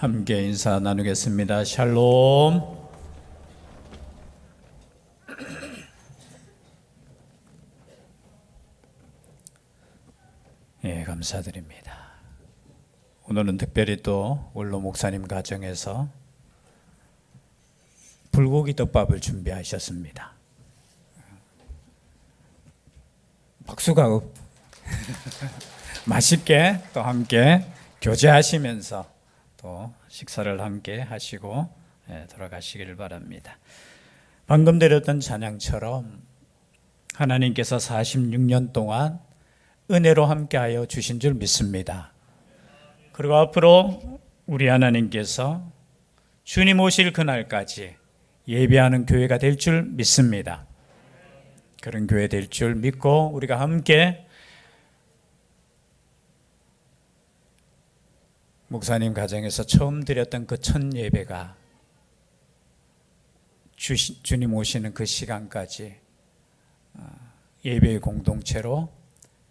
함께 인사 나누겠습니다. 샬롬. 예, 감사드립니다. 오늘은 특별히 또 원로 목사님 가정에서 불고기 떡밥을 준비하셨습니다. 박수가 맛있게 또 함께 교제하시면서 또 식사를 함께 하시고 돌아가시기를 바랍니다. 방금 드렸던 찬양처럼 하나님께서 46년 동안 은혜로 함께하여 주신 줄 믿습니다. 그리고 앞으로 우리 하나님께서 주님 오실 그날까지 예배하는 교회가 될 줄 믿습니다. 그런 교회 될 줄 믿고 우리가 함께 목사님 가정에서 처음 드렸던 그 첫 예배가 주님 오시는 그 시간까지 예배의 공동체로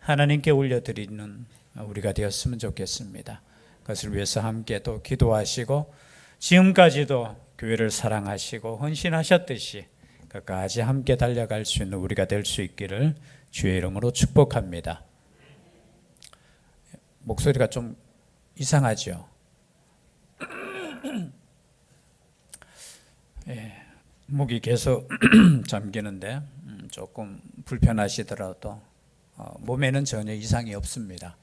하나님께 올려드리는 우리가 되었으면 좋겠습니다. 그것을 위해서 함께 또 기도하시고 지금까지도 교회를 사랑하시고 헌신하셨듯이 끝까지 함께 달려갈 수 있는 우리가 될 수 있기를 주의 이름으로 축복합니다. 목소리가 좀 이상하죠? 예, 목이 계속 잠기는데 조금 불편하시더라도 몸에는 전혀 이상이 없습니다.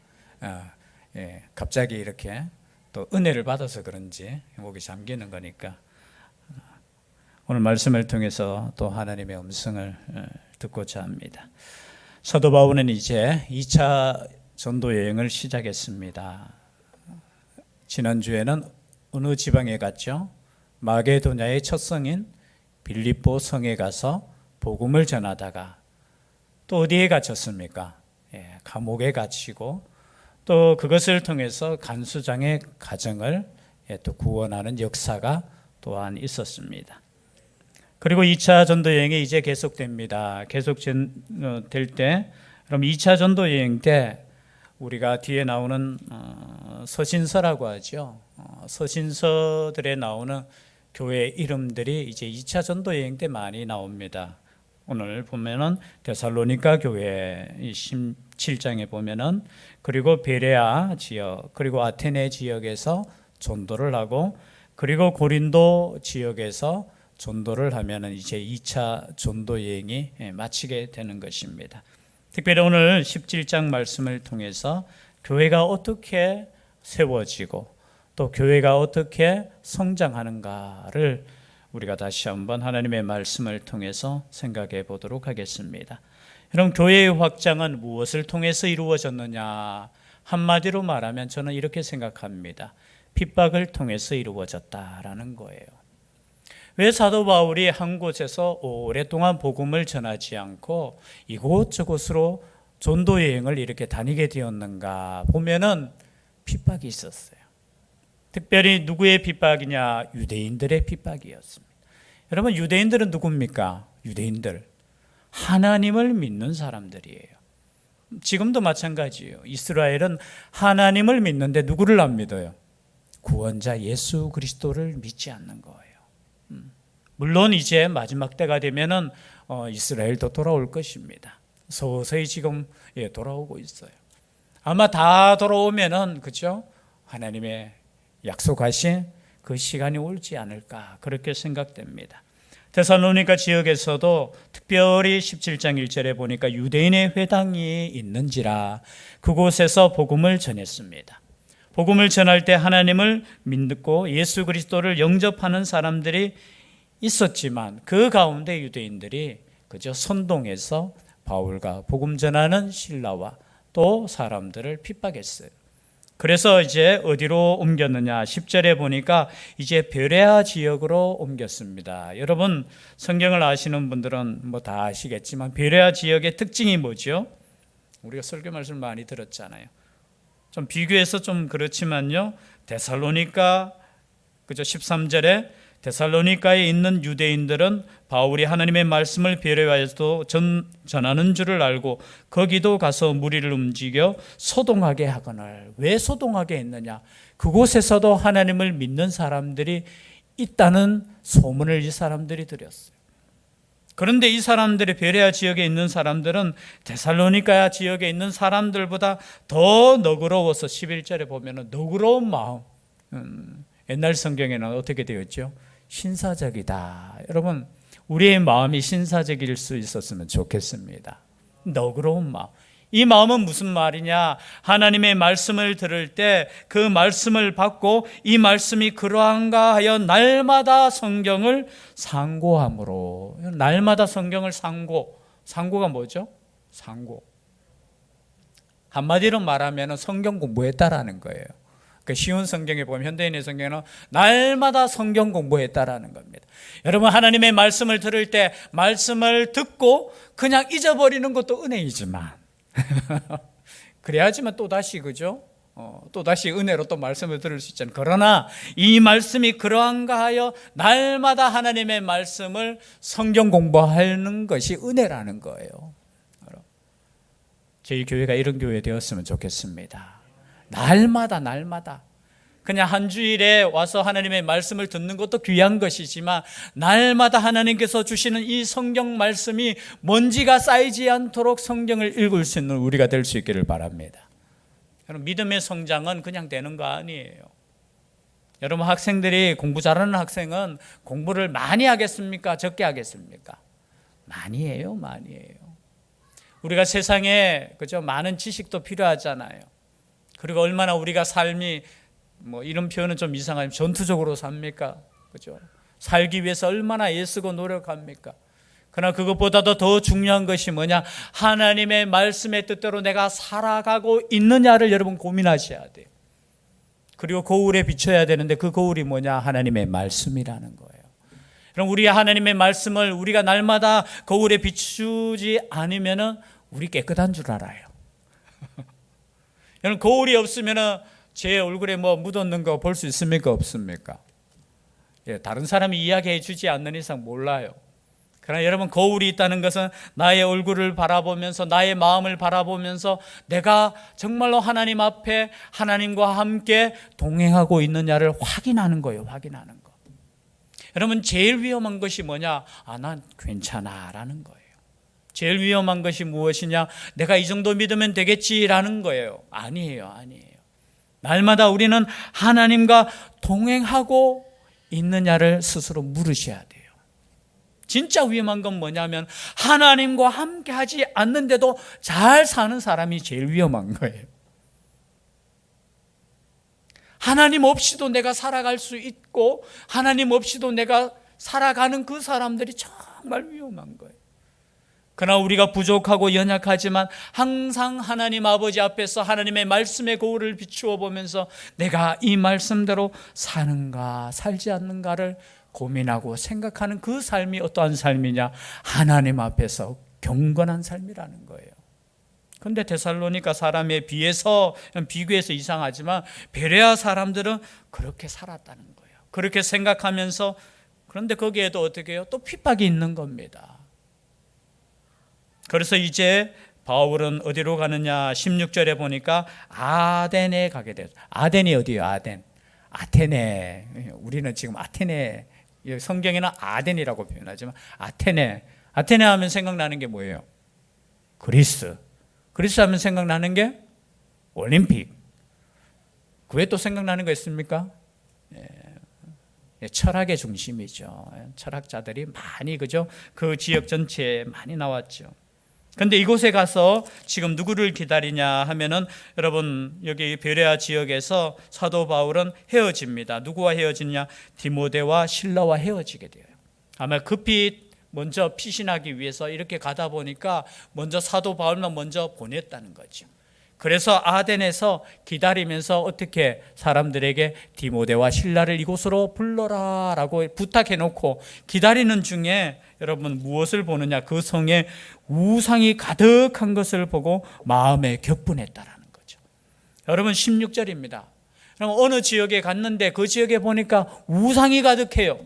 예, 갑자기 이렇게 또 은혜를 받아서 그런지 목이 잠기는 거니까 오늘 말씀을 통해서 또 하나님의 음성을 듣고자 합니다. 사도 바울은 이제 2차 전도 여행을 시작했습니다. 지난주에는 어느 지방에 갔죠? 마게도냐의 첫 성인 빌립보 성에 가서 복음을 전하다가 또 어디에 갇혔습니까? 감옥에 갇히고 또 그것을 통해서 간수장의 가정을 또 구원하는 역사가 또한 있었습니다. 그리고 2차 전도 여행이 이제 계속됩니다. 계속될 때, 그럼 2차 전도 여행 때 우리가 뒤에 나오는 서신서라고 하죠. 서신서들에 나오는 교회 이름들이 이제 2차 전도 여행 때 많이 나옵니다. 오늘 보면은 데살로니가 교회 17장에 보면은 그리고 베레아 지역 그리고 아테네 지역에서 전도를 하고 그리고 고린도 지역에서 전도를 하면은 이제 2차 전도 여행이 마치게 되는 것입니다. 특별히 오늘 17장 말씀을 통해서 교회가 어떻게 세워지고 또 교회가 어떻게 성장하는가를 우리가 다시 한번 하나님의 말씀을 통해서 생각해 보도록 하겠습니다. 여러분, 교회의 확장은 무엇을 통해서 이루어졌느냐? 한마디로 말하면 저는 이렇게 생각합니다. 핍박을 통해서 이루어졌다라는 거예요. 왜 사도 바울이 한 곳에서 오랫동안 복음을 전하지 않고 이곳저곳으로 전도 여행을 이렇게 다니게 되었는가 보면은 핍박이 있었어요. 특별히 누구의 핍박이냐? 유대인들의 핍박이었습니다. 여러분, 유대인들은 누굽니까? 유대인들 하나님을 믿는 사람들이에요. 지금도 마찬가지예요. 이스라엘은 하나님을 믿는데 누구를 안 믿어요? 구원자 예수 그리스도를 믿지 않는 거예요. 물론 이제 마지막 때가 되면은 이스라엘도 돌아올 것입니다. 서서히 지금 돌아오고 있어요. 아마 다 돌아오면은 그죠? 하나님의 약속하신 그 시간이 올지 않을까 그렇게 생각됩니다. 데살로니가 지역에서도 특별히 17장 1절에 보니까 유대인의 회당이 있는지라 그곳에서 복음을 전했습니다. 복음을 전할 때 하나님을 믿고 예수 그리스도를 영접하는 사람들이 있었지만 그 가운데 유대인들이 그저 선동해서 바울과 복음 전하는 신라와 또 사람들을 핍박했어요. 그래서 이제 어디로 옮겼느냐? 10절에 보니까 이제 베레아 지역으로 옮겼습니다. 여러분, 성경을 아시는 분들은 뭐 다 아시겠지만 베레아 지역의 특징이 뭐죠? 우리가 설교 말씀 많이 들었잖아요. 좀 비교해서 좀 그렇지만요. 데살로니가 그죠? 13절에 데살로니가에 있는 유대인들은 바울이 하나님의 말씀을 베레아에서도 전하는 줄을 알고 거기도 가서 무리를 움직여 소동하게 하거늘. 왜 소동하게 했느냐? 그곳에서도 하나님을 믿는 사람들이 있다는 소문을 이 사람들이 들었어요. 그런데 이 사람들이 베레아 지역에 있는 사람들은 데살로니가 지역에 있는 사람들보다 더 너그러워서 11절에 보면 너그러운 마음, 옛날 성경에는 어떻게 되어 있죠? 신사적이다. 여러분, 우리의 마음이 신사적일 수 있었으면 좋겠습니다. 너그러운 마음. 이 마음은 무슨 말이냐? 하나님의 말씀을 들을 때 그 말씀을 받고 이 말씀이 그러한가 하여 날마다 성경을 상고함으로. 날마다 성경을 상고가 뭐죠? 상고. 한마디로 말하면 성경 공부했다라는 거예요. 그 쉬운 성경에 보면 현대인의 성경에는 날마다 성경 공부했다라는 겁니다. 여러분, 하나님의 말씀을 들을 때 말씀을 듣고 그냥 잊어버리는 것도 은혜이지만 그래야지만 또다시, 그죠? 또다시 은혜로 또 말씀을 들을 수 있잖아요. 그러나 이 말씀이 그러한가 하여 날마다 하나님의 말씀을 성경 공부하는 것이 은혜라는 거예요. 저희 교회가 이런 교회 되었으면 좋겠습니다. 날마다 그냥 한 주일에 와서 하나님의 말씀을 듣는 것도 귀한 것이지만 날마다 하나님께서 주시는 이 성경 말씀이 먼지가 쌓이지 않도록 성경을 읽을 수 있는 우리가 될 수 있기를 바랍니다. 여러분, 믿음의 성장은 그냥 되는 거 아니에요. 여러분, 학생들이 공부 잘하는 학생은 공부를 많이 하겠습니까? 적게 하겠습니까? 많이 해요. 우리가 세상에, 그죠? 많은 지식도 필요하잖아요. 그리고 얼마나 우리가 삶이, 이런 표현은 좀 이상하지만 전투적으로 삽니까? 그죠? 살기 위해서 얼마나 애쓰고 노력합니까? 그러나 그것보다도 더 중요한 것이 뭐냐? 하나님의 말씀의 뜻대로 내가 살아가고 있느냐를 여러분 고민하셔야 돼요. 그리고 거울에 비춰야 되는데 그 거울이 뭐냐? 하나님의 말씀이라는 거예요. 그럼 우리 하나님의 말씀을 우리가 날마다 거울에 비추지 않으면은 우리 깨끗한 줄 알아요. 여러분, 거울이 없으면은 제 얼굴에 묻었는 거 볼 수 있습니까? 없습니까? 다른 사람이 이야기해 주지 않는 이상 몰라요. 그러나 여러분, 거울이 있다는 것은 나의 얼굴을 바라보면서 나의 마음을 바라보면서 내가 정말로 하나님 앞에 하나님과 함께 동행하고 있느냐를 확인하는 거예요. 확인하는 거. 여러분, 제일 위험한 것이 뭐냐? 난 괜찮아 라는 거예요. 제일 위험한 것이 무엇이냐? 내가 이 정도 믿으면 되겠지라는 거예요. 아니에요. 날마다 우리는 하나님과 동행하고 있느냐를 스스로 물으셔야 돼요. 진짜 위험한 건 뭐냐면 하나님과 함께 하지 않는데도 잘 사는 사람이 제일 위험한 거예요. 하나님 없이도 내가 살아갈 수 있고 하나님 없이도 내가 살아가는 그 사람들이 정말 위험한 거예요. 그러나 우리가 부족하고 연약하지만 항상 하나님 아버지 앞에서 하나님의 말씀의 거울을 비추어 보면서 내가 이 말씀대로 사는가 살지 않는가를 고민하고 생각하는 그 삶이 어떠한 삶이냐? 하나님 앞에서 경건한 삶이라는 거예요. 그런데 데살로니가 사람에 비해서, 비교해서 이상하지만 베레아 사람들은 그렇게 살았다는 거예요. 그렇게 생각하면서, 그런데 거기에도 어떻게 해요? 또 핍박이 있는 겁니다. 그래서 이제 바울은 어디로 가느냐? 16절에 보니까 아덴에 가게 돼요. 아덴이 어디예요? 아테네. 우리는 지금 아테네, 성경에는 아덴이라고 표현하지만 아테네 하면 생각나는 게 뭐예요? 그리스 하면 생각나는 게 올림픽. 그 외에 또 생각나는 거 있습니까? 철학의 중심이죠. 철학자들이 많이, 그죠? 그 지역 전체에 많이 나왔죠. 근데 이곳에 가서 지금 누구를 기다리냐 하면은, 여러분, 여기 베레아 지역에서 사도 바울은 헤어집니다. 누구와 헤어지냐? 디모데와 실라와 헤어지게 돼요. 아마 급히 먼저 피신하기 위해서 이렇게 가다 보니까 먼저 사도 바울만 먼저 보냈다는 거죠. 그래서 아덴에서 기다리면서 어떻게 사람들에게 디모데와 실라를 이곳으로 불러라 라고 부탁해 놓고 기다리는 중에 여러분 무엇을 보느냐? 그 성에 우상이 가득한 것을 보고 마음에 격분했다라는 거죠. 여러분 16절입니다. 그럼 어느 지역에 갔는데 그 지역에 보니까 우상이 가득해요.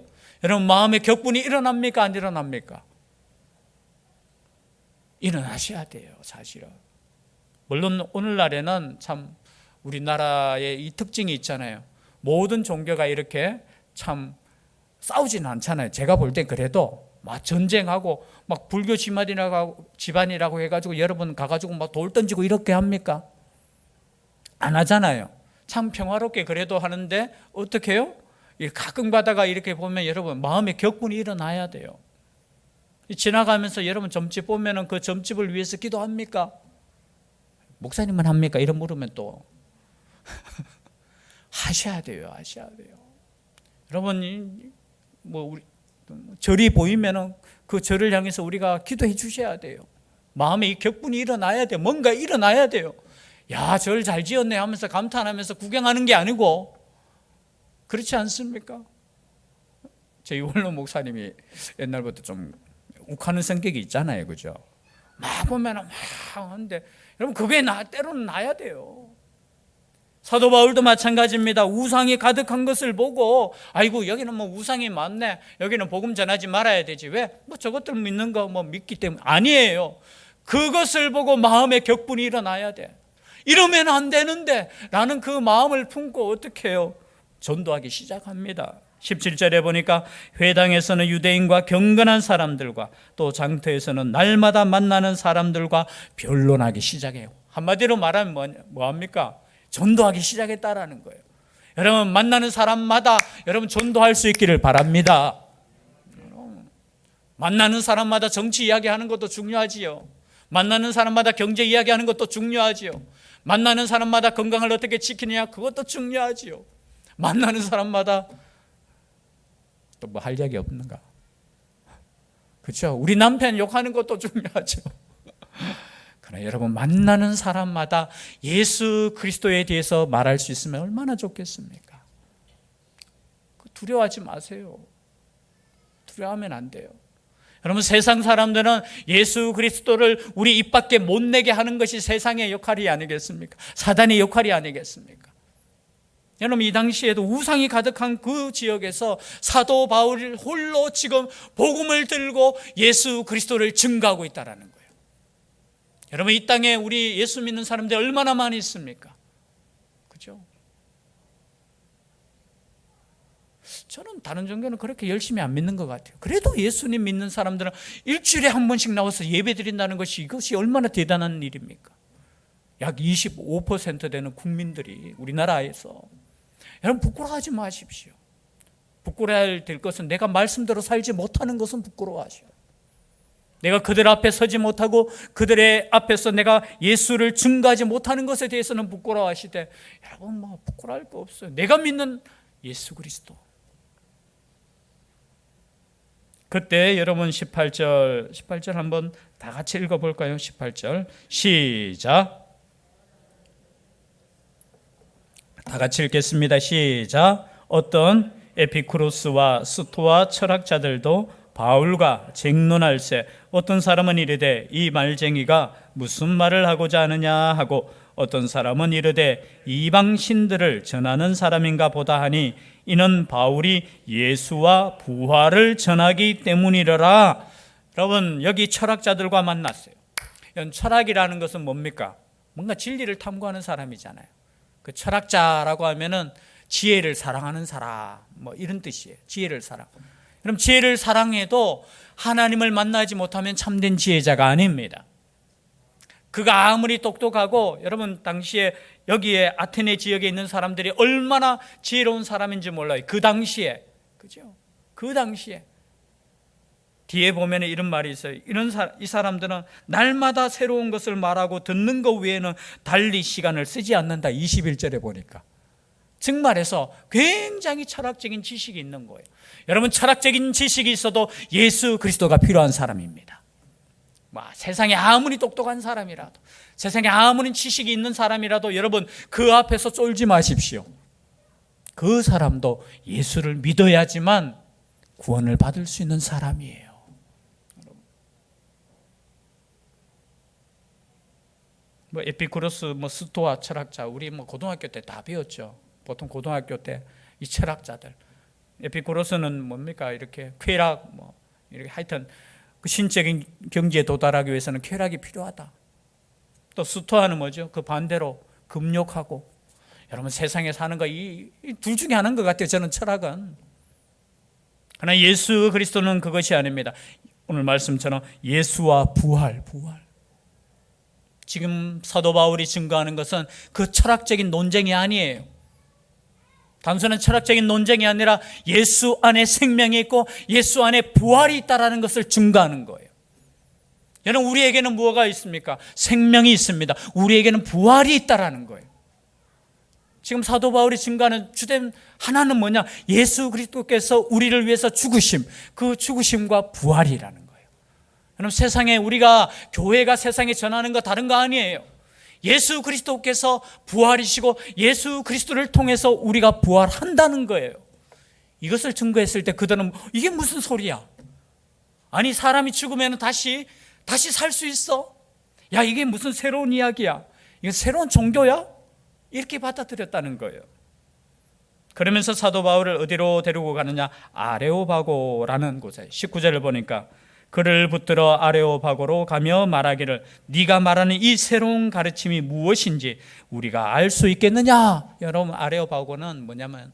여러분 마음의 격분이 일어납니까? 안 일어납니까? 일어나셔야 돼요, 사실은. 물론 오늘날에는 참 우리나라의 이 특징이 있잖아요. 모든 종교가 이렇게 참 싸우지는 않잖아요. 제가 볼 땐 그래도 막 전쟁하고 막 불교 집안이라고 해가지고 여러분 가가지고 막 돌 던지고 이렇게 합니까? 안 하잖아요. 참 평화롭게 그래도 하는데 어떻게 해요? 가끔 가다가 이렇게 보면 여러분 마음의 격분이 일어나야 돼요. 지나가면서 여러분 점집 보면은 그 점집을 위해서 기도합니까? 목사님은 합니까? 이런 물으면 또 하셔야 돼요. 여러분 뭐 우리 절이 보이면은 그 절을 향해서 우리가 기도해 주셔야 돼요. 마음에 이 격분이 일어나야 돼요. 뭔가 일어나야 돼요. 야, 절 잘 지었네 하면서 감탄하면서 구경하는 게 아니고, 그렇지 않습니까? 제 이원로 목사님이 옛날부터 좀 욱하는 성격이 있잖아요, 그죠? 막 보면은 막 하는데 여러분 그게 때로는 나야 돼요. 사도 바울도 마찬가지입니다. 우상이 가득한 것을 보고 아이고 여기는 뭐 우상이 많네, 여기는 복음 전하지 말아야 되지, 왜? 뭐 저것들 믿는 거 뭐 믿기 때문에. 아니에요. 그것을 보고 마음의 격분이 일어나야 돼. 이러면 안 되는데 라는 그 마음을 품고 어떻게 해요? 전도하기 시작합니다. 17절에 보니까 회당에서는 유대인과 경건한 사람들과 또 장터에서는 날마다 만나는 사람들과 변론하기 시작해요. 한마디로 말하면 뭐합니까? 전도하기 시작했다라는 거예요. 여러분 만나는 사람마다 여러분 전도할 수 있기를 바랍니다. 만나는 사람마다 정치 이야기하는 것도 중요하지요. 만나는 사람마다 경제 이야기하는 것도 중요하지요. 만나는 사람마다 건강을 어떻게 지키느냐, 그것도 중요하지요. 만나는 사람마다 또 뭐 할 이야기 없는가? 그렇죠? 우리 남편 욕하는 것도 중요하죠. 그러나 여러분 만나는 사람마다 예수 그리스도에 대해서 말할 수 있으면 얼마나 좋겠습니까? 두려워하지 마세요. 두려워하면 안 돼요. 여러분 세상 사람들은 예수 그리스도를 우리 입 밖에 못 내게 하는 것이 세상의 역할이 아니겠습니까? 사단의 역할이 아니겠습니까? 여러분 이 당시에도 우상이 가득한 그 지역에서 사도 바울이 홀로 지금 복음을 들고 예수 그리스도를 증거하고 있다는 거예요. 여러분 이 땅에 우리 예수 믿는 사람들이 얼마나 많이 있습니까? 그죠? 저는 다른 종교는 그렇게 열심히 안 믿는 것 같아요. 그래도 예수님 믿는 사람들은 일주일에 한 번씩 나와서 예배 드린다는 것이 이것이 얼마나 대단한 일입니까? 약 25% 되는 국민들이 우리나라에서. 여러분 부끄러워하지 마십시오. 부끄러워야 될 것은 내가 말씀대로 살지 못하는 것은 부끄러워하시오. 내가 그들 앞에 서지 못하고 그들의 앞에서 내가 예수를 증거하지 못하는 것에 대해서는 부끄러워하시되, 여러분 뭐 부끄러워할 거 없어요. 내가 믿는 예수 그리스도. 그때 여러분 18절 한번 다 같이 읽어볼까요? 18절 시작. 다 같이 읽겠습니다. 시작. 어떤 에피쿠로스와 스토아 철학자들도 바울과 쟁론할세 어떤 사람은 이르되 이 말쟁이가 무슨 말을 하고자 하느냐 하고 어떤 사람은 이르되 이방 신들을 전하는 사람인가 보다 하니 이는 바울이 예수와 부활을 전하기 때문이더라. 여러분 여기 철학자들과 만났어요. 철학이라는 것은 뭡니까? 뭔가 진리를 탐구하는 사람이잖아요. 그 철학자라고 하면은 지혜를 사랑하는 사람, 뭐 이런 뜻이에요. 지혜를 사랑. 그럼 지혜를 사랑해도 하나님을 만나지 못하면 참된 지혜자가 아닙니다. 그가 아무리 똑똑하고, 여러분 당시에 여기에 아테네 지역에 있는 사람들이 얼마나 지혜로운 사람인지 몰라요. 그 당시에, 그죠? 그 당시에 뒤에 보면 이런 말이 있어요. 이 사람들은 날마다 새로운 것을 말하고 듣는 것 외에는 달리 시간을 쓰지 않는다. 21절에 보니까. 즉 말해서 굉장히 철학적인 지식이 있는 거예요. 여러분 철학적인 지식이 있어도 예수 그리스도가 필요한 사람입니다. 세상에 아무리 똑똑한 사람이라도, 세상에 아무리 지식이 있는 사람이라도 여러분 그 앞에서 쫄지 마십시오. 그 사람도 예수를 믿어야지만 구원을 받을 수 있는 사람이에요. 에피쿠로스, 스토아 철학자, 우리 고등학교 때 다 배웠죠. 보통 고등학교 때 이 철학자들, 에피쿠로스는 뭡니까? 이렇게 쾌락, 이렇게 하여튼 그 신적인 경지에 도달하기 위해서는 쾌락이 필요하다. 또 스토아는 뭐죠? 그 반대로 금욕하고. 여러분 세상에 사는 거 이 둘 중에 하나인 것 같아요. 저는 철학은. 그러나 예수 그리스도는 그것이 아닙니다. 오늘 말씀처럼 예수와 부활. 지금 사도 바울이 증거하는 것은 그 철학적인 논쟁이 아니에요. 단순한 철학적인 논쟁이 아니라 예수 안에 생명이 있고 예수 안에 부활이 있다는 것을 증거하는 거예요. 여러분 우리에게는 무엇가 있습니까? 생명이 있습니다. 우리에게는 부활이 있다는 거예요. 지금 사도 바울이 증거하는 주된 하나는 뭐냐? 예수 그리스도께서 우리를 위해서 죽으심, 그 죽으심과 부활이라는 거예요. 여러분 세상에 우리가 교회가 세상에 전하는 거 다른 거 아니에요. 예수 그리스도께서 부활이시고 예수 그리스도를 통해서 우리가 부활한다는 거예요. 이것을 증거했을 때 그들은 이게 무슨 소리야? 아니 사람이 죽으면 다시 살 수 있어? 야 이게 무슨 새로운 이야기야? 이거 새로운 종교야? 이렇게 받아들였다는 거예요. 그러면서 사도 바울을 어디로 데리고 가느냐? 아레오바고라는 곳에 19절을 보니까 그를 붙들어 아레오바고로 가며 말하기를 네가 말하는 이 새로운 가르침이 무엇인지 우리가 알 수 있겠느냐? 여러분 아레오바고는 뭐냐면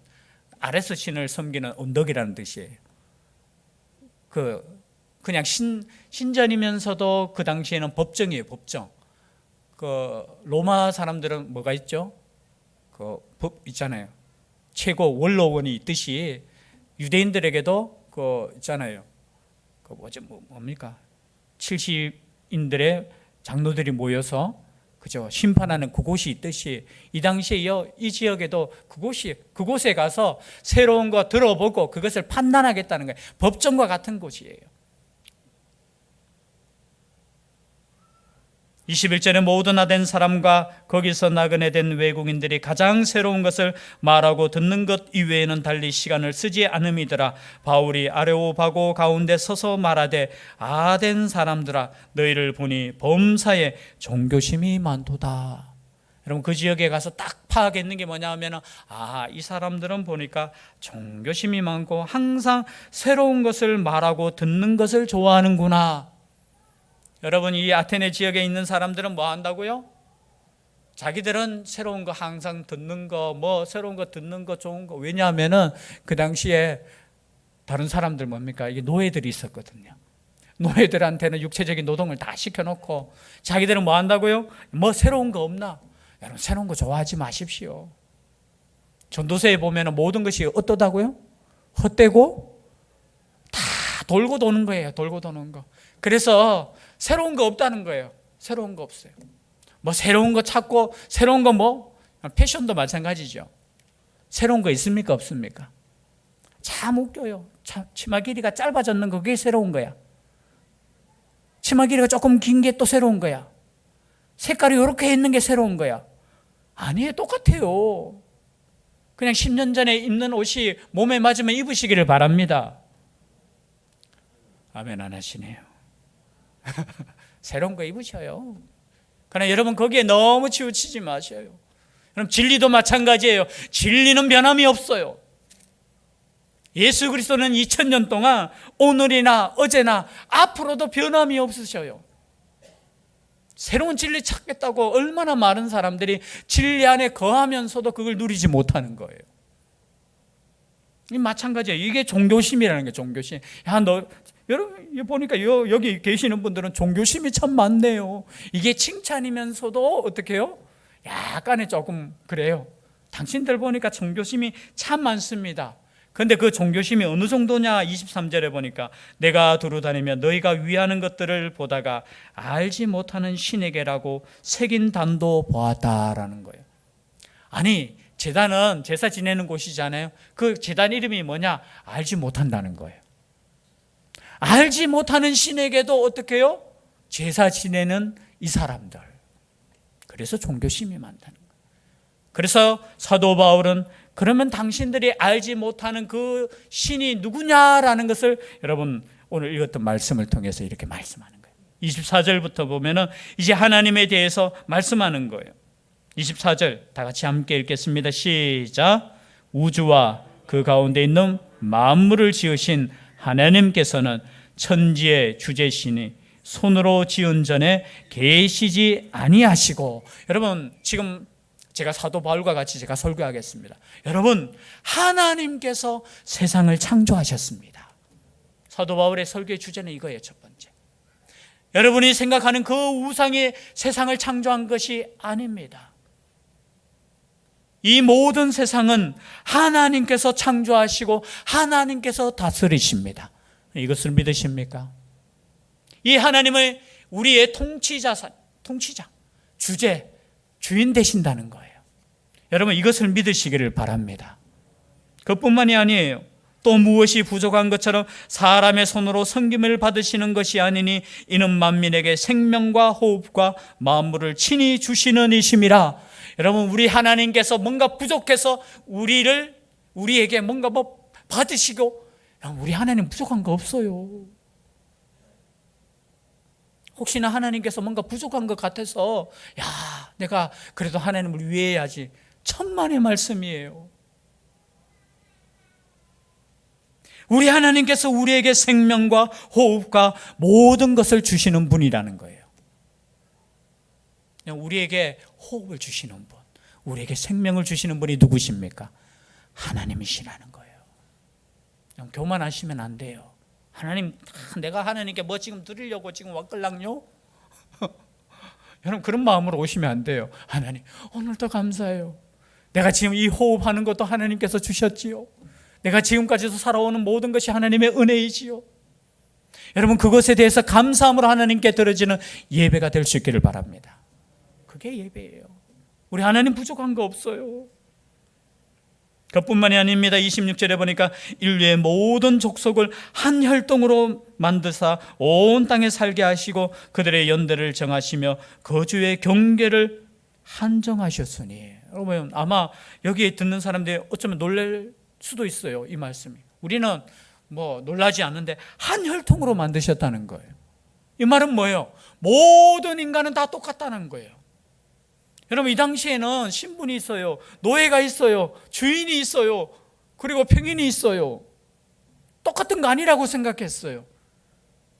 아레스 신을 섬기는 언덕이라는 뜻이에요. 그냥 신전이면서도 그 당시에는 법정이에요. 법정. 그 로마 사람들은 뭐가 있죠? 그 법 있잖아요. 최고 원로원이 있듯이 유대인들에게도 그 있잖아요. 그 뭡니까? 70인들의 장로들이 모여서 그죠? 심판하는 그곳이 있듯이 이 당시에 이 지역에도 그곳에 가서 새로운 거 들어보고 그것을 판단하겠다는 거예요. 법정과 같은 곳이에요. 21절에 모든 나된 사람과 거기서 나그네 된 외국인들이 가장 새로운 것을 말하고 듣는 것 이외에는 달리 시간을 쓰지 않음이더라. 바울이 아레오바고 가운데 서서 말하되 아덴 사람들아 너희를 보니 범사에 종교심이 많도다. 여러분 그 지역에 가서 딱 파악했는 게 뭐냐 하면 이 사람들은 보니까 종교심이 많고 항상 새로운 것을 말하고 듣는 것을 좋아하는구나. 여러분 이 아테네 지역에 있는 사람들은 뭐 한다고요? 자기들은 새로운 거 항상 듣는 거, 새로운 거 듣는 거 좋은 거. 왜냐하면은 그 당시에 다른 사람들 뭡니까? 이게 노예들이 있었거든요. 노예들한테는 육체적인 노동을 다 시켜놓고 자기들은 뭐 한다고요? 뭐 새로운 거 없나? 여러분 새로운 거 좋아하지 마십시오. 전도서에 보면은 모든 것이 어떠다고요? 헛되고 다 돌고 도는 거예요. 돌고 도는 거. 그래서 새로운 거 없다는 거예요. 새로운 거 없어요. 뭐 새로운 거 찾고 새로운 거 패션도 마찬가지죠. 새로운 거 있습니까? 없습니까? 참 웃겨요. 치마 길이가 짧아졌는 거 그게 새로운 거야. 치마 길이가 조금 긴 게 또 새로운 거야. 색깔이 이렇게 있는 게 새로운 거야. 아니에요. 똑같아요. 그냥 10년 전에 입는 옷이 몸에 맞으면 입으시기를 바랍니다. 아멘 안 하시네요. 새로운 거 입으셔요. 그러나 여러분 거기에 너무 치우치지 마셔요. 그럼 진리도 마찬가지예요. 진리는 변함이 없어요. 예수 그리스도는 2000년 동안 오늘이나 어제나 앞으로도 변함이 없으셔요. 새로운 진리 찾겠다고 얼마나 많은 사람들이 진리 안에 거하면서도 그걸 누리지 못하는 거예요. 이 마찬가지예요. 이게 종교심이라는 게 종교심. 여러분 보니까 여기 계시는 분들은 종교심이 참 많네요. 이게 칭찬이면서도 어떻게 해요? 약간의 조금 그래요. 당신들 보니까 종교심이 참 많습니다. 그런데 그 종교심이 어느 정도냐? 23절에 보니까 내가 두루 다니며 너희가 위하는 것들을 보다가 알지 못하는 신에게라고 새긴 단도 보았다라는 거예요. 아니 제단은 제사 지내는 곳이잖아요. 그 제단 이름이 뭐냐? 알지 못한다는 거예요. 알지 못하는 신에게도 어떻게 해요? 제사 지내는 이 사람들. 그래서 종교심이 많다는 거예요. 그래서 사도 바울은 그러면 당신들이 알지 못하는 그 신이 누구냐라는 것을 여러분 오늘 읽었던 말씀을 통해서 이렇게 말씀하는 거예요. 24절부터 보면은 이제 하나님에 대해서 말씀하는 거예요. 24절 다 같이 함께 읽겠습니다. 시작. 우주와 그 가운데 있는 만물을 지으신 하나님께서는 천지의 주재신이 손으로 지은 전에 계시지 아니하시고, 여러분 지금 제가 사도 바울과 같이 제가 설교하겠습니다. 여러분, 하나님께서 세상을 창조하셨습니다. 사도 바울의 설교의 주제는 이거예요. 첫 번째, 여러분이 생각하는 그 우상이 세상을 창조한 것이 아닙니다. 이 모든 세상은 하나님께서 창조하시고 하나님께서 다스리십니다. 이것을 믿으십니까? 이 하나님의 우리의 통치자, 주제, 주인 되신다는 거예요. 여러분, 이것을 믿으시기를 바랍니다. 그뿐만이 아니에요. 또 무엇이 부족한 것처럼 사람의 손으로 섬김을 받으시는 것이 아니니 이는 만민에게 생명과 호흡과 만물을 친히 주시는 이심이라. 여러분, 우리 하나님께서 뭔가 부족해서 우리에게 뭔가 받으시고, 우리 하나님 부족한 거 없어요. 혹시나 하나님께서 뭔가 부족한 것 같아서 내가 그래도 하나님을 위해야지, 천만의 말씀이에요. 우리 하나님께서 우리에게 생명과 호흡과 모든 것을 주시는 분이라는 거예요. 우리에게 호흡을 주시는 분, 우리에게 생명을 주시는 분이 누구십니까? 하나님이시라는 거예요. 교만하시면 안 돼요. 하나님, 내가 하나님께 뭐 지금 드리려고 지금 왔걸랑요? 여러분, 그런 마음으로 오시면 안 돼요. 하나님, 오늘도 감사해요. 내가 지금 이 호흡하는 것도 하나님께서 주셨지요. 내가 지금까지도 살아오는 모든 것이 하나님의 은혜이지요. 여러분, 그것에 대해서 감사함으로 하나님께 드려지는 예배가 될 수 있기를 바랍니다. 그게 예배예요. 우리 하나님 부족한 거 없어요. 그뿐만이 아닙니다. 26절에 보니까 인류의 모든 족속을 한 혈통으로 만드사 온 땅에 살게 하시고 그들의 연대를 정하시며 거주의 경계를 한정하셨으니. 여러분, 아마 여기에 듣는 사람들이 어쩌면 놀랄 수도 있어요. 이 말씀이. 우리는 놀라지 않는데 한 혈통으로 만드셨다는 거예요. 이 말은 뭐예요? 모든 인간은 다 똑같다는 거예요. 여러분, 이 당시에는 신분이 있어요. 노예가 있어요. 주인이 있어요. 그리고 평인이 있어요. 똑같은 거 아니라고 생각했어요.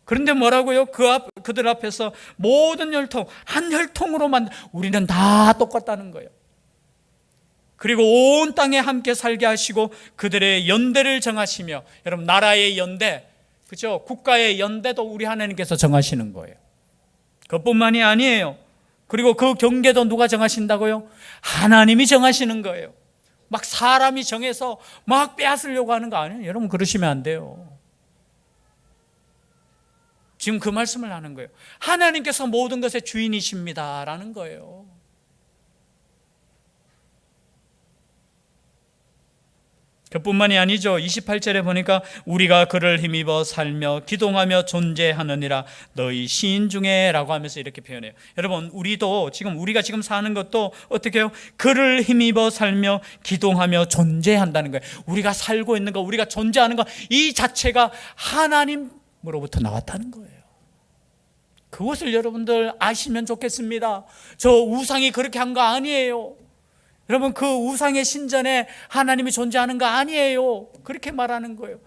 그런데 뭐라고요? 그들 앞에서 모든 혈통, 한 혈통으로만 우리는 다 똑같다는 거예요. 그리고 온 땅에 함께 살게 하시고 그들의 연대를 정하시며, 여러분, 나라의 연대, 그렇죠? 국가의 연대도 우리 하나님께서 정하시는 거예요. 그것뿐만이 아니에요. 그리고 그 경계도 누가 정하신다고요? 하나님이 정하시는 거예요. 막 사람이 정해서 막 빼앗으려고 하는 거 아니에요. 여러분, 그러시면 안 돼요. 지금 그 말씀을 하는 거예요. 하나님께서 모든 것의 주인이십니다라는 거예요. 그뿐만이 아니죠. 28절에 보니까 우리가 그를 힘입어 살며 기동하며 존재하느니라 너희 시인 중에 라고 하면서 이렇게 표현해요. 여러분, 우리가 지금 사는 것도 어떻게 해요? 그를 힘입어 살며 기동하며 존재한다는 거예요. 우리가 살고 있는 거, 우리가 존재하는 거, 이 자체가 하나님으로부터 나왔다는 거예요. 그것을 여러분들 아시면 좋겠습니다. 저 우상이 그렇게 한 거 아니에요. 여러분, 그 우상의 신전에 하나님이 존재하는 거 아니에요. 그렇게 말하는 거예요.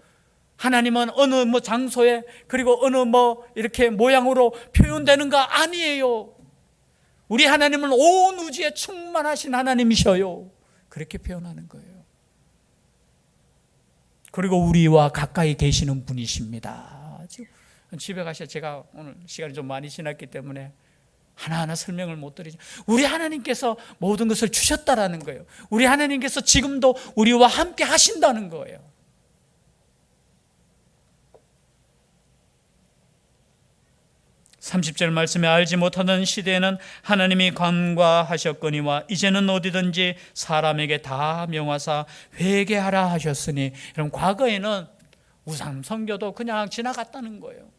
하나님은 어느 장소에, 그리고 어느 이렇게 모양으로 표현되는 거 아니에요. 우리 하나님은 온 우주에 충만하신 하나님이셔요. 그렇게 표현하는 거예요. 그리고 우리와 가까이 계시는 분이십니다. 지금 집에 가셔. 제가 오늘 시간이 좀 많이 지났기 때문에 하나하나 설명을 못 드리죠. 우리 하나님께서 모든 것을 주셨다라는 거예요. 우리 하나님께서 지금도 우리와 함께 하신다는 거예요. (30절) 말씀에 알지 못하던 시대에는 하나님이 간과하셨거니와 이제는 어디든지 사람에게 다 명하사 회개하라 하셨으니. 여러분, 과거에는 우상 선교도 그냥 지나갔다는 거예요.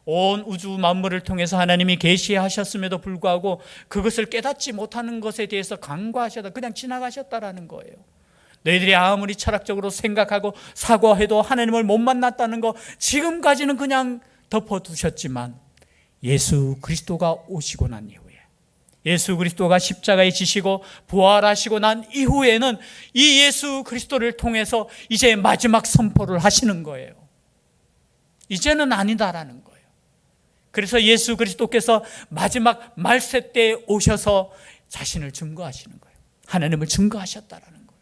온 우주 만물을 통해서 하나님이 계시하셨음에도 불구하고 그것을 깨닫지 못하는 것에 대해서 간과하셨다, 그냥 지나가셨다라는 거예요. 너희들이 아무리 철학적으로 생각하고 사과해도 하나님을 못 만났다는 거 지금까지는 그냥 덮어두셨지만 예수 그리스도가 오시고 난 이후에 예수 그리스도가 십자가에 지시고 부활하시고 난 이후에는 이 예수 그리스도를 통해서 이제 마지막 선포를 하시는 거예요. 이제는 아니다라는 거예요. 그래서 예수 그리스도께서 마지막 말세 때 오셔서 자신을 증거하시는 거예요. 하나님을 증거하셨다라는 거예요.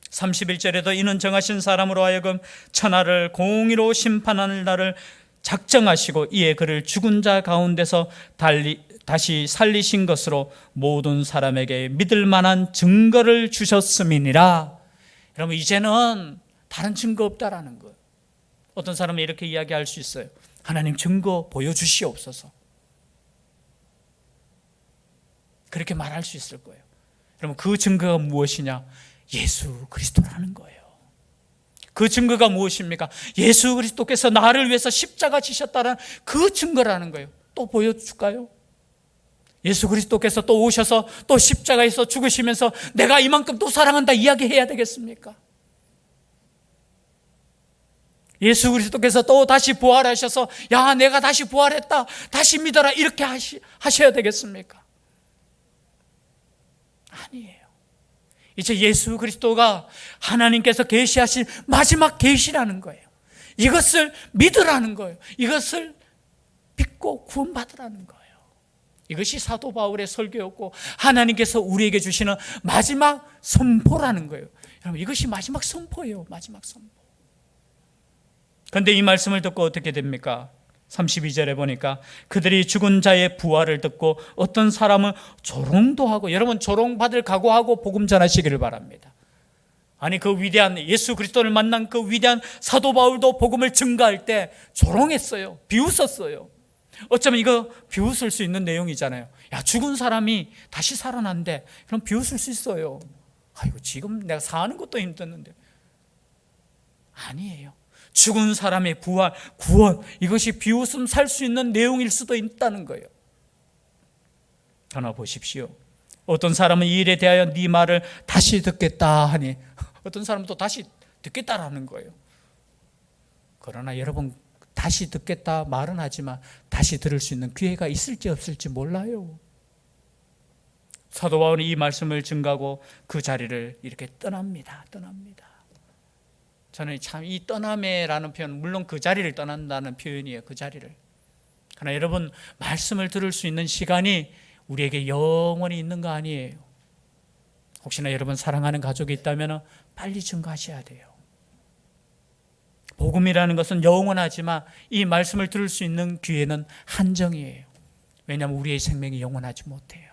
31절에도 이는 정하신 사람으로 하여금 천하를 공의로 심판하는 날을 작정하시고 이에 그를 죽은 자 가운데서 다시 살리신 것으로 모든 사람에게 믿을 만한 증거를 주셨음이니라. 여러분, 이제는 다른 증거 없다라는 거예요. 어떤 사람은 이렇게 이야기할 수 있어요. 하나님 증거 보여주시옵소서. 그렇게 말할 수 있을 거예요. 여러분, 그 증거가 무엇이냐? 예수 그리스도라는 거예요. 그 증거가 무엇입니까? 예수 그리스도께서 나를 위해서 십자가 지셨다는 그 증거라는 거예요. 또 보여줄까요? 예수 그리스도께서 또 오셔서 또 십자가에서 죽으시면서 내가 이만큼 또 사랑한다 이야기해야 되겠습니까? 예수 그리스도께서 또 다시 부활하셔서 야, 내가 다시 부활했다, 다시 믿어라 이렇게 하셔야 되겠습니까? 아니에요. 이제 예수 그리스도가 하나님께서 계시하신 마지막 계시라는 거예요. 이것을 믿으라는 거예요. 이것을 믿고 구원받으라는 거예요. 이것이 사도 바울의 설교였고 하나님께서 우리에게 주시는 마지막 선포라는 거예요. 여러분, 이것이 마지막 선포예요. 마지막 선포. 그런데 이 말씀을 듣고 어떻게 됩니까? 32절에 보니까 그들이 죽은 자의 부활을 듣고 어떤 사람은 조롱도 하고, 여러분 조롱받을 각오하고 복음 전하시기를 바랍니다. 아니, 그 위대한 예수 그리스도를 만난 그 위대한 사도 바울도 복음을 증거할 때 조롱했어요. 비웃었어요. 어쩌면 이거 비웃을 수 있는 내용이잖아요. 야, 죽은 사람이 다시 살아난대. 그럼 비웃을 수 있어요. 아이고, 지금 내가 사는 것도 힘들었는데. 아니에요. 죽은 사람의 부활, 구원, 이것이 비웃음 살 수 있는 내용일 수도 있다는 거예요. 하나 보십시오. 어떤 사람은 이 일에 대하여 네 말을 다시 듣겠다 하니 어떤 사람은 또 다시 듣겠다라는 거예요. 그러나 여러분, 다시 듣겠다 말은 하지만 다시 들을 수 있는 기회가 있을지 없을지 몰라요. 사도 바울이 이 말씀을 증거하고 그 자리를 이렇게 떠납니다. 저는 참 이 떠남에라는 표현, 물론 그 자리를 떠난다는 표현이에요. 그 자리를. 그러나 여러분, 말씀을 들을 수 있는 시간이 우리에게 영원히 있는 거 아니에요. 혹시나 여러분 사랑하는 가족이 있다면 빨리 증거하셔야 돼요. 복음이라는 것은 영원하지만 이 말씀을 들을 수 있는 기회는 한정이에요. 왜냐하면 우리의 생명이 영원하지 못해요.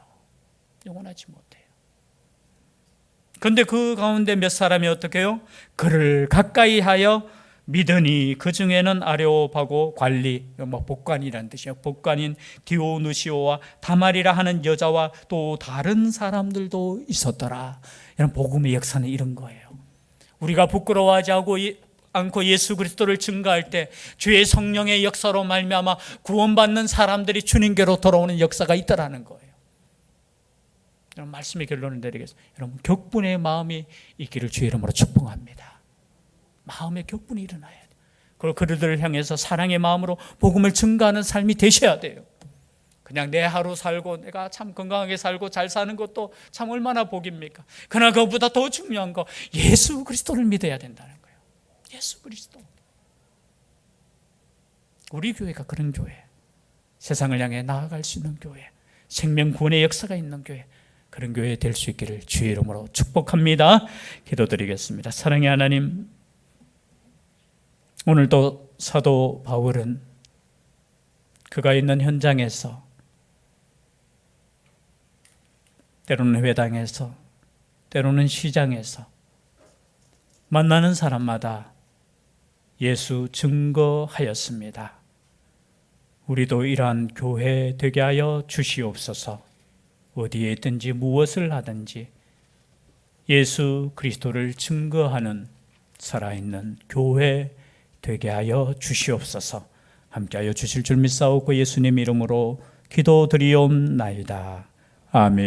그런데 그 가운데 몇 사람이 어떻게 해요? 그를 가까이 하여 믿으니 그 중에는 아레오바고 관리, 복관이라는 뜻이에요. 복관인 디오누시오와 다말이라 하는 여자와 또 다른 사람들도 있었더라. 이런 복음의 역사는 이런 거예요. 우리가 부끄러워하지 않고 예수 그리스도를 증거할 때 주의 성령의 역사로 말미암아 구원받는 사람들이 주님께로 돌아오는 역사가 있다라는 거예요. 여러분, 말씀의 결론을 내리겠습니다. 여러분, 격분의 마음이 있기를 주의 이름으로 축복합니다. 마음의 격분이 일어나야 돼요. 그리고 그들을 향해서 사랑의 마음으로 복음을 증거하는 삶이 되셔야 돼요. 그냥 내 하루 살고 내가 참 건강하게 살고 잘 사는 것도 참 얼마나 복입니까? 그러나 그것보다 더 중요한 거, 예수 그리스도를 믿어야 된다는 거예요. 예수 그리스도. 우리 교회가 그런 교회, 세상을 향해 나아갈 수 있는 교회, 생명 구원의 역사가 있는 교회, 그런 교회 될 수 있기를 주의 이름으로 축복합니다. 기도드리겠습니다. 사랑의 하나님, 오늘도 사도 바울은 그가 있는 현장에서, 때로는 회당에서, 때로는 시장에서 만나는 사람마다 예수 증거하였습니다. 우리도 이러한 교회 되게 하여 주시옵소서. 어디에 있든지 무엇을 하든지 예수 그리스도를 증거하는 살아있는 교회 되게 하여 주시옵소서. 함께하여 주실 줄 믿사오고 예수님 이름으로 기도드리옵나이다. 아멘.